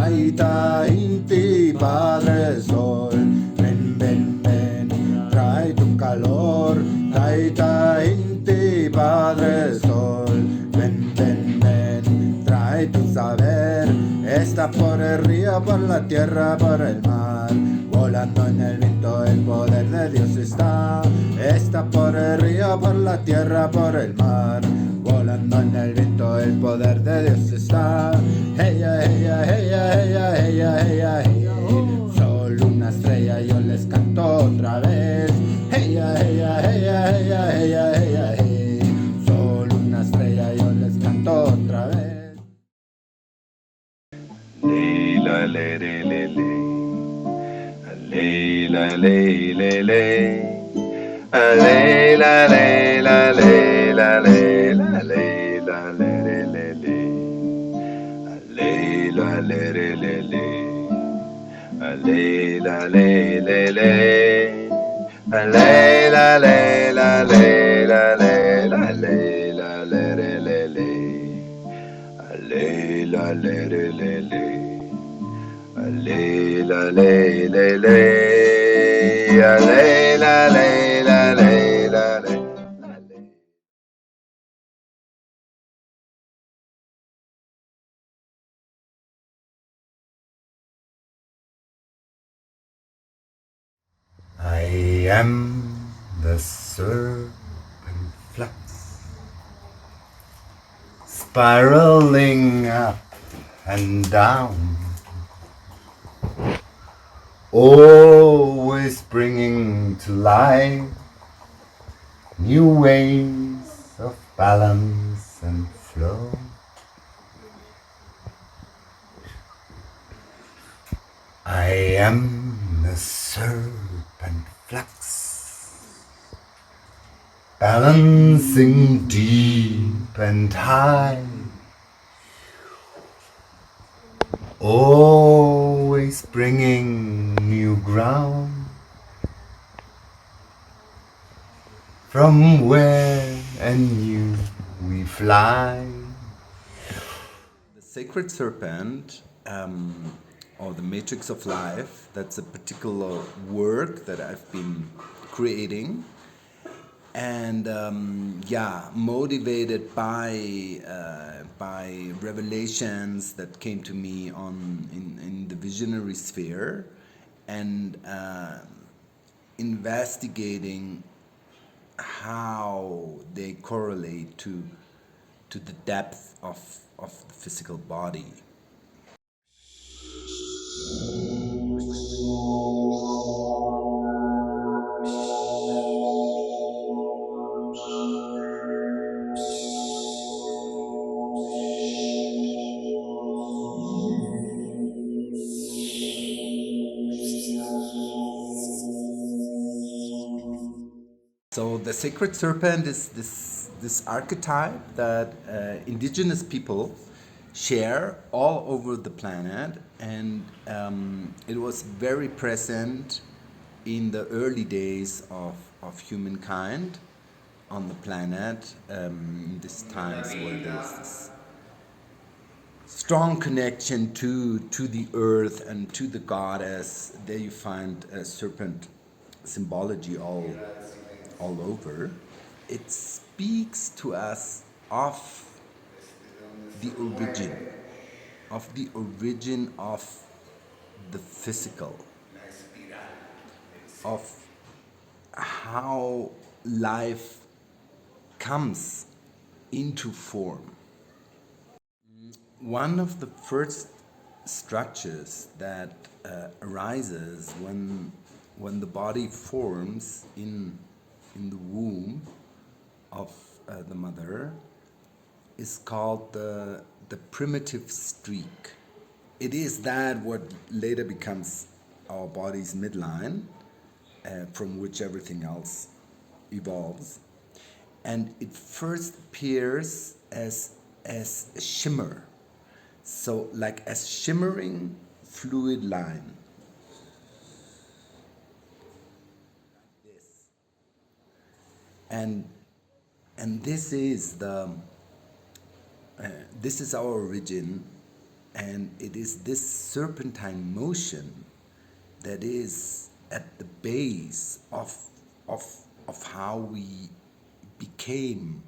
Taita Inti Padre Sol, ven, ven, ven, trae tu calor. Taita Inti Padre Sol, ven, ven, ven, trae tu saber. Está por el río, por la tierra, por el mar, volando en el viento, el poder de Dios está. Está por el río, por la tierra, por el mar, volando en el viento, el poder de Dios está. Hey, hey, hey, hey, hey, hey, hey, hey. Solo una estrella, yo les canto otra vez. Hey, hey, hey, hey, hey, hey, hey. Solo una estrella, yo les canto otra vez. La le le le le, le la le le le, le la le la le la le la le la le le le, le la le le le le, le la le le le, le la le la le la le la le la le le le, le la le le le. Le la le le le, le la le la le la le. I am the serpent flux, spiraling up and down, always bringing to life new ways of balance and flow. I am the serpent flux, balancing deep and high, always bringing new ground, from where anew we fly. The sacred serpent, or the matrix of life, that's a particular work that I've been creating, and motivated by revelations that came to me in the visionary sphere, and investigating how they correlate to the depth of the physical body. So the sacred serpent is this archetype that indigenous people share all over the planet, and it was very present in the early days of humankind on the planet, in these times where there's this strong connection to the earth and to the goddess. There you find serpent symbology all over. It speaks to us of the origin of the physical, of how life comes into form. One of the first structures that arises when the body forms in the womb of the mother is called the primitive streak. It is that what later becomes our body's midline, from which everything else evolves, and it first appears as a shimmer, so like a shimmering fluid line. And this is our origin, And it is this serpentine motion that is at the base of how we became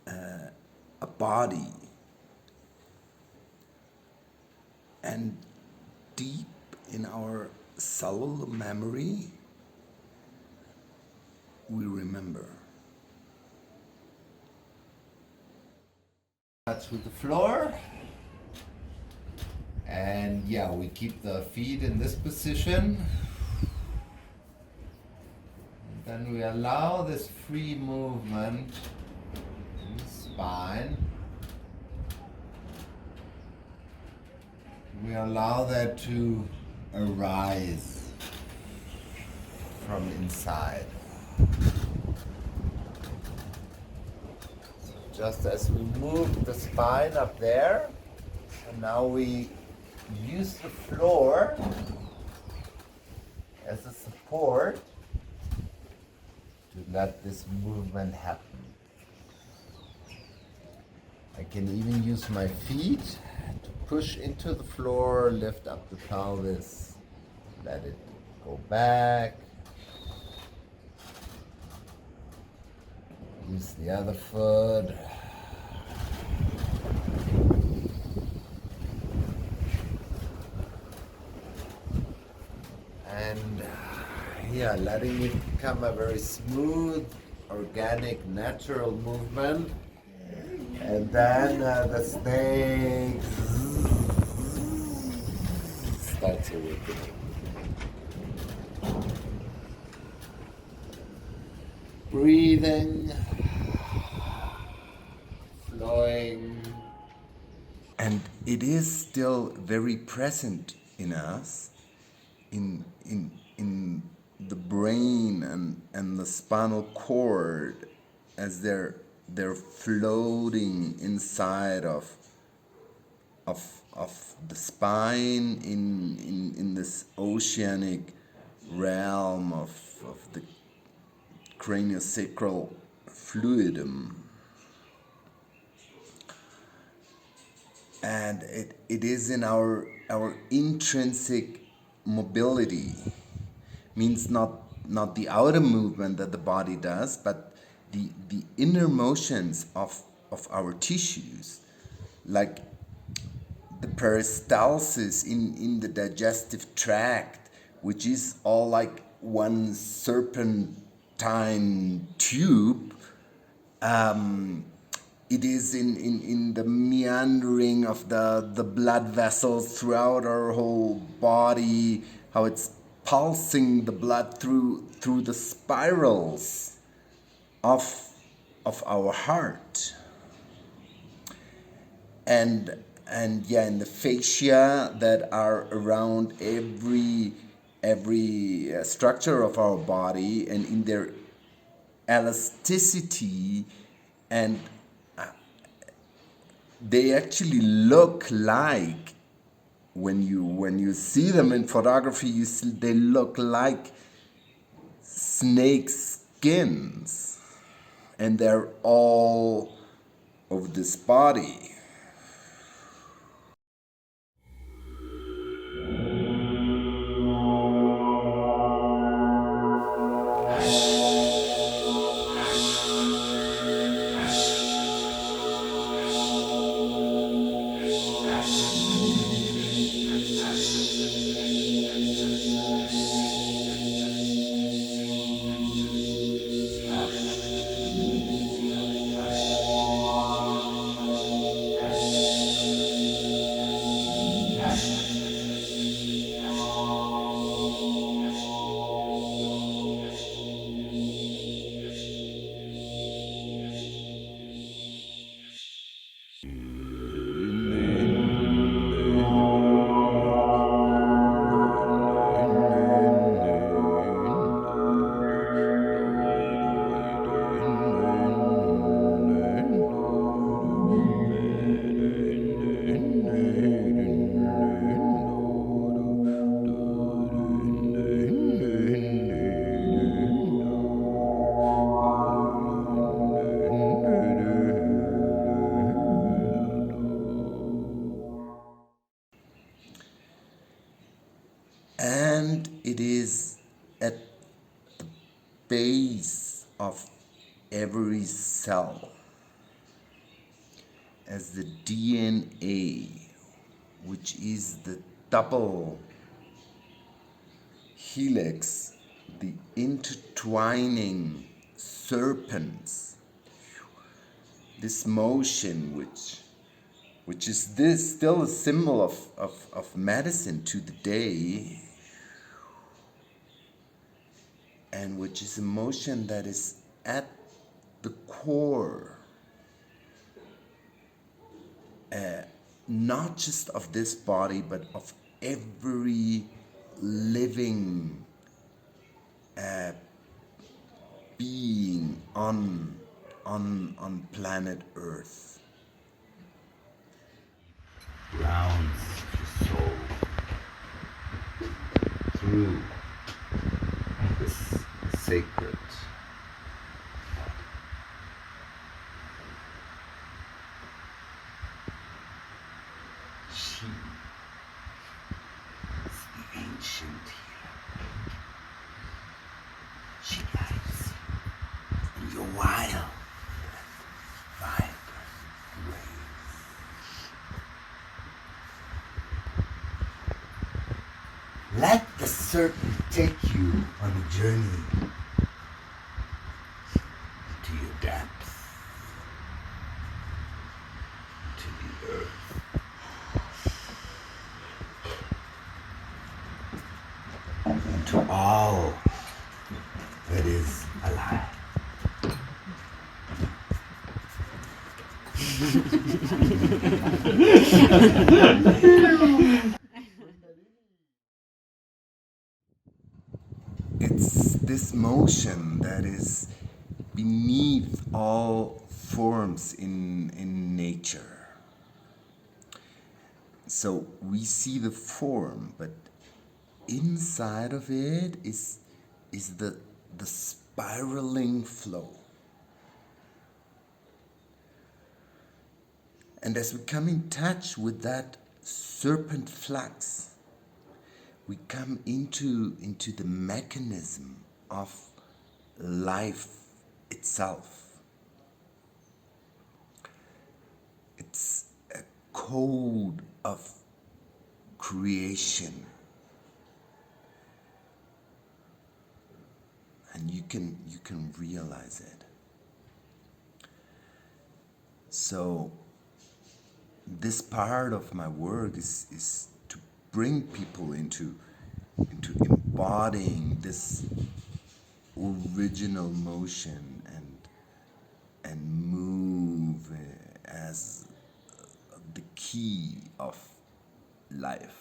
a body. And deep in our cellular memory, we remember. To the floor. And yeah, we keep the feet in this position. And then we allow this free movement in the spine. We allow that to arise from inside. Just as we move the spine up there, and now we use the floor as a support to let this movement happen. I can even use my feet to push into the floor, lift up the pelvis, let it go back. Use the other foot. And yeah, letting it become a very smooth, organic, natural movement. And then the snake starts awakening. Breathing, flowing. And it is still very present in us, in the brain and the spinal cord, as they're floating inside of the spine in this oceanic realm of the craniosacral fluidum. And it is in our intrinsic mobility, means not the outer movement that the body does, but the inner motions of our tissues, like the peristalsis in the digestive tract, which is all like one serpentine tube. It is in the meandering of the blood vessels throughout our whole body, how it's pulsing the blood through the spirals of our heart. And yeah, in the fascia that are around every structure of our body, and in their elasticity, and they actually look like, when you see them in photography, they look like snake skins, and they're all over this body. every cell, as the DNA, which is the double helix, the intertwining serpents, this motion which is this still a symbol of medicine to the day, and which is a motion that is at the core, not just of this body, but of every living being on planet Earth. Rounds the soul through this sacred she is the ancient healer. She lies in your wild, vibrant ways. Let the serpent take you on a journey to your depths, to the earth. To all that is alive. It's this motion that is beneath all forms in nature. So we see the form, but inside of it is the spiraling flow. And as we come in touch with that serpent flux, we come into the mechanism of life itself. It's a code of creation. And you can realize it. So this part of my work is to bring people into embodying this original motion and move as the key of life.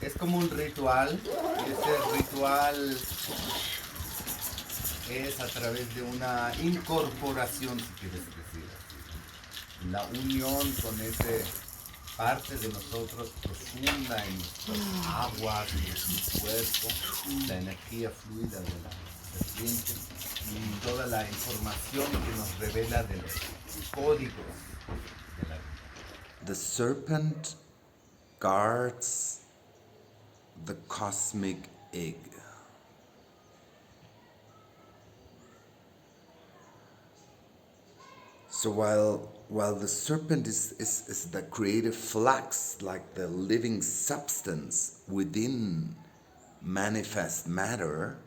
Es como un ritual, y ese ritual es a través de una incorporación, si quieres decir así. La unión con ese parte de nosotros profunda en nuestras aguas, en nuestro cuerpo, la energía fluida de la serpiente y toda la información que nos revela de los códigos de la vida. The serpent guards the cosmic egg. So while the serpent is the creative flux, like the living substance within manifest matter,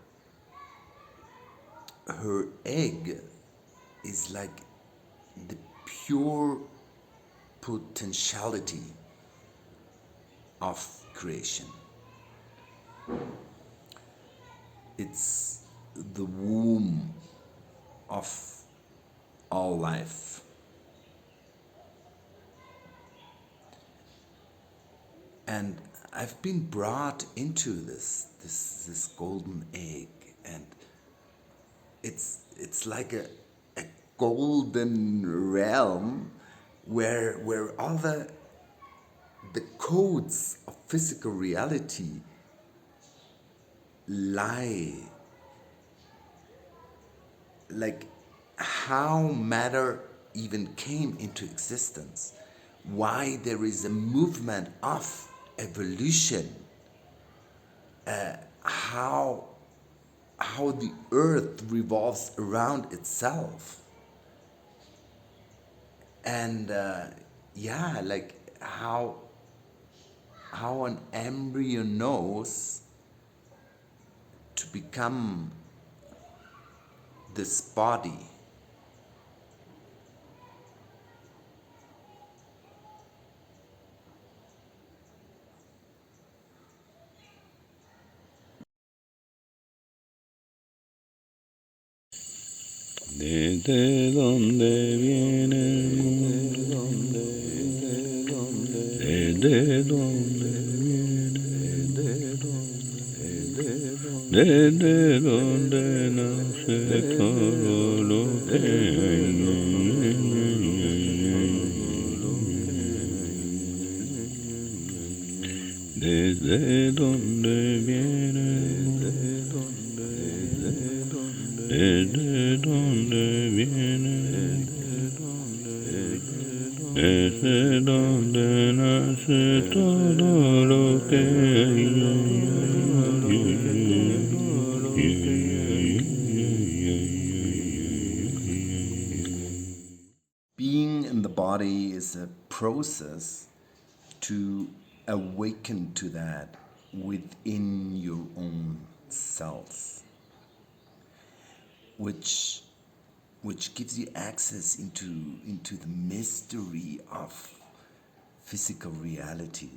her egg is like the pure potentiality of creation. It's the womb of all life. And I've been brought into this golden egg, and it's like a golden realm where all the codes of physical reality lie, like how matter even came into existence, why there is a movement of evolution, how the earth revolves around itself, and like how an embryo knows to become this body. Desde donde viene el mundo, desde donde viene, desde donde nace todo lo que hay. Desde donde viene el mundo, desde donde viene, desde donde nace todo lo que hay. Being in the body is a process to awaken to that within your own cells, which gives you access into the mystery of physical reality.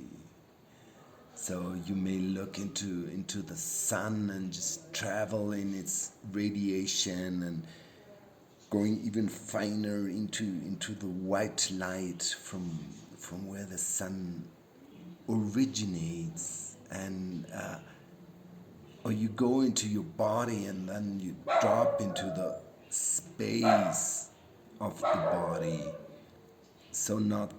So you may look into the sun and just travel in its radiation and going even finer into the white light from where the sun originates, and or you go into your body and then you drop into the space of the body. So not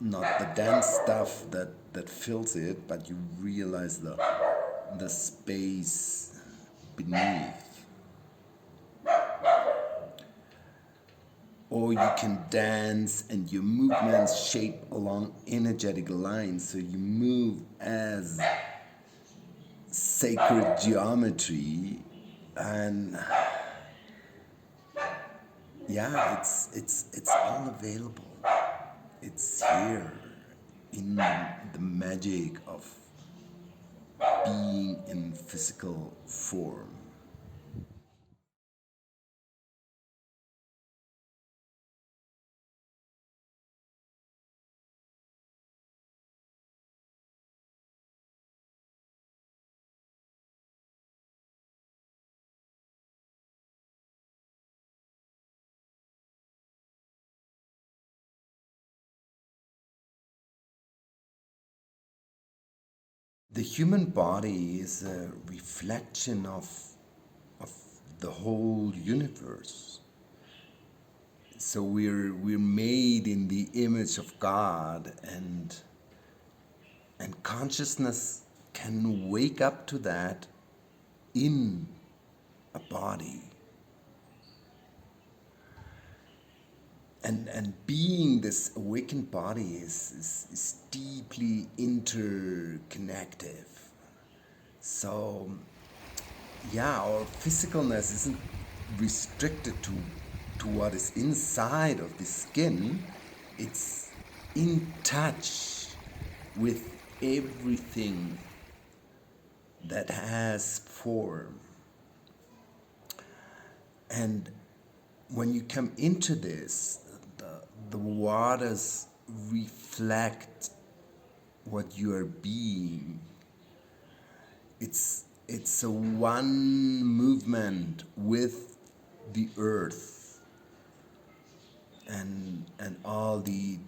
the dense stuff that fills it, but you realize the space beneath. Or you can dance and your movements shape along energetic lines, so you move as sacred geometry, and it's all available. It's here in the magic of being in physical form. The human body is a reflection of the whole universe. So we're made in the image of God, and consciousness can wake up to that in a body. And being this awakened body is deeply interconnected. So, our physicalness isn't restricted to what is inside of the skin. It's in touch with everything that has form. And when you come into this, the waters reflect what you are being. It's a one movement with the earth. and all the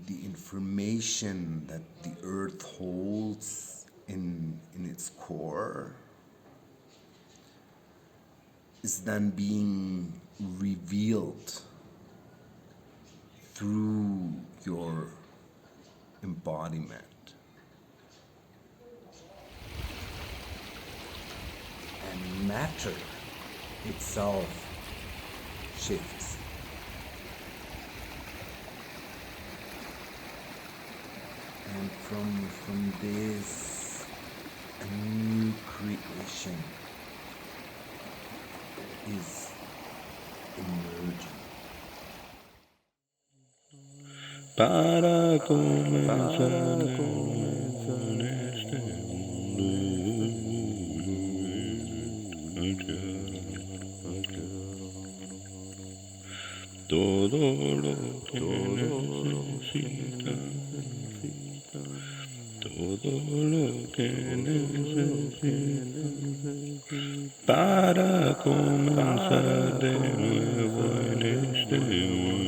information that the earth holds in its core is then being revealed through your embodiment. And matter itself shifts. And from this, a new creation is emerging. Para comenzar con este todo lo que necesita, todo lo que necesita para comenzar de nuevo en este mundo.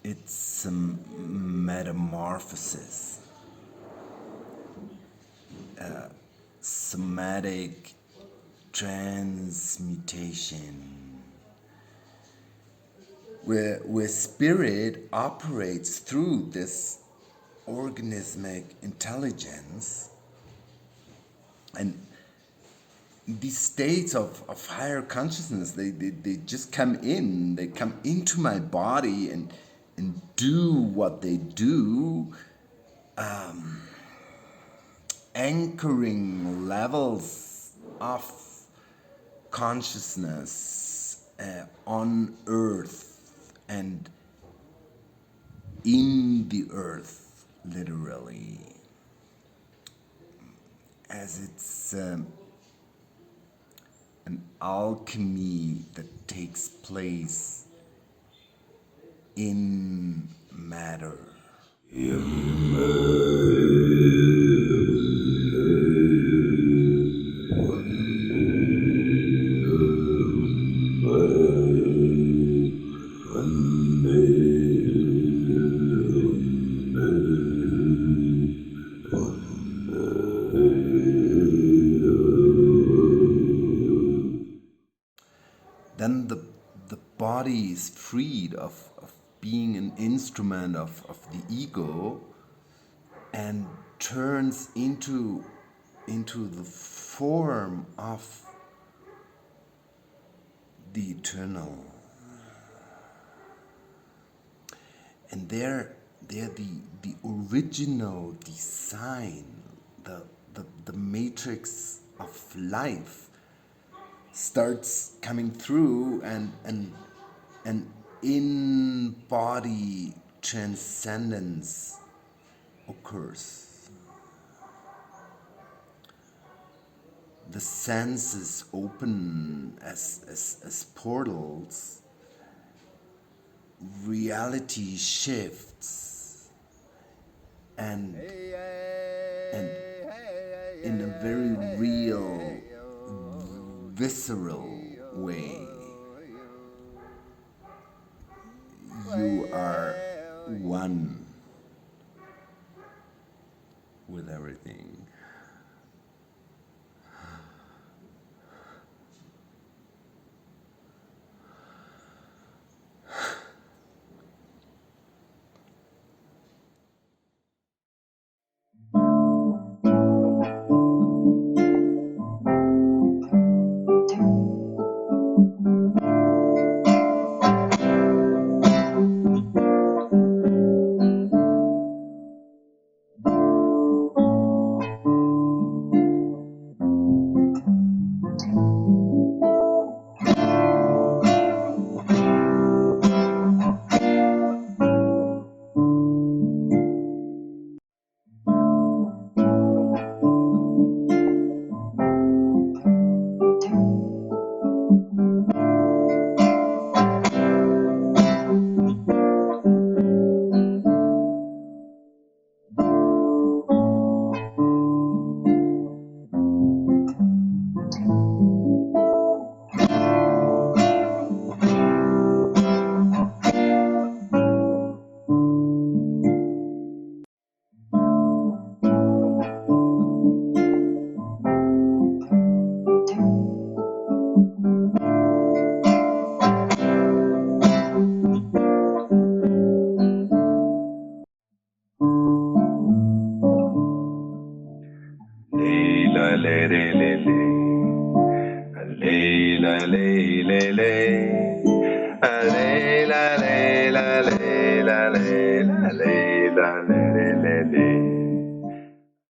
It's a metamorphosis, somatic transmutation, where spirit operates through this organismic intelligence, and these states of higher consciousness, they just come into my body and do what they do, anchoring levels of consciousness on earth and in the earth, literally, as it's an alchemy that takes place in matter. Then the body is freed of being an instrument of the ego and turns into the form of the eternal. And they're the original design, the matrix of life starts coming through, and in body transcendence occurs. The senses open as portals. Reality shifts, and in a very real, visceral way, you are one with everything. le le le le le le le le